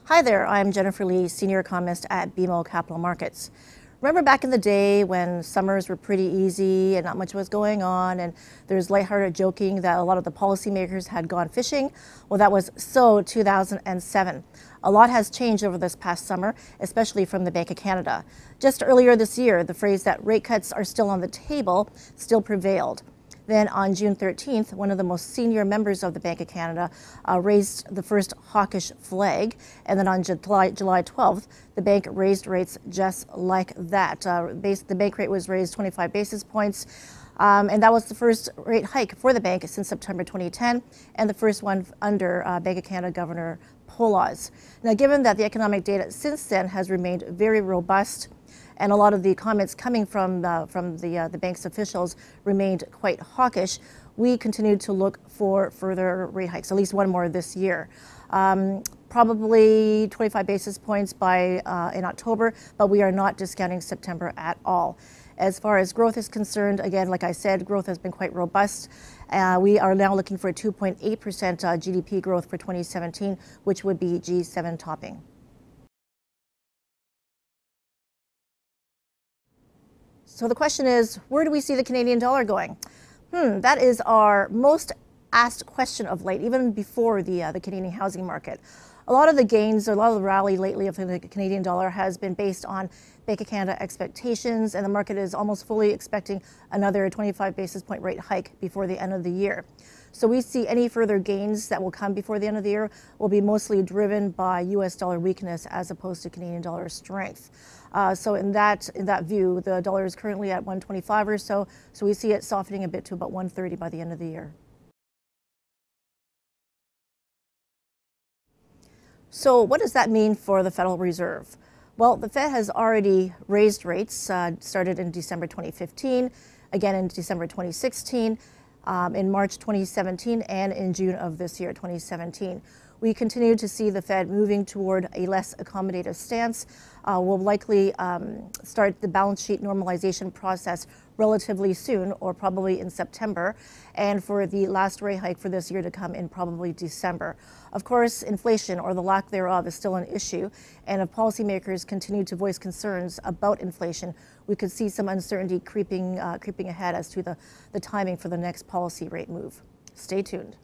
Hi there, I'm Jennifer Lee, Senior Economist at BMO Capital Markets. Remember back in the day when summers were pretty easy and not much was going on, and there's lighthearted joking that a lot of the policymakers had gone fishing? Well, that was so 2007. A lot has changed over this past summer, especially from the Bank of Canada. Just earlier this year, the phrase that rate cuts are still on the table still prevailed. Then on June 13th, one of the most senior members of the Bank of Canada raised the first hawkish flag. And then on July 12th, the bank raised rates just like that. The bank rate was raised 25 basis points. And that was the first rate hike for the bank since September 2010 and the first one under Bank of Canada Governor Poloz. Now, given that the economic data since then has remained very robust, and a lot of the comments coming from the bank's officials remained quite hawkish, we continued to look for further rate hikes, at least one more this year. Probably 25 basis points in October, but we are not discounting September at all. As far as growth is concerned, again, like I said, growth has been quite robust. We are now looking for a 2.8% GDP growth for 2017, which would be G7 topping. So the question is, where do we see the Canadian dollar going? That is our most asked question of late, even before the Canadian housing market. A lot of the gains, a lot of the rally lately of the Canadian dollar has been based on Bank of Canada expectations, and the market is almost fully expecting another 25 basis point rate hike before the end of the year. So we see any further gains that will come before the end of the year will be mostly driven by US dollar weakness as opposed to Canadian dollar strength. So in that view, the dollar is currently at 125 or so we see it softening a bit to about 130 by the end of the year. So what does that mean for the Federal Reserve? Well, the Fed has already raised rates, started in December 2015, again in December 2016, in March 2017, and in June of this year, 2017. We continue to see the Fed moving toward a less accommodative stance. We'll likely start the balance sheet normalization process relatively soon, or probably in September, and for the last rate hike for this year to come in probably December. Of course, inflation, or the lack thereof, is still an issue, and if policymakers continue to voice concerns about inflation, we could see some uncertainty creeping ahead as to the timing for the next policy rate move. Stay tuned.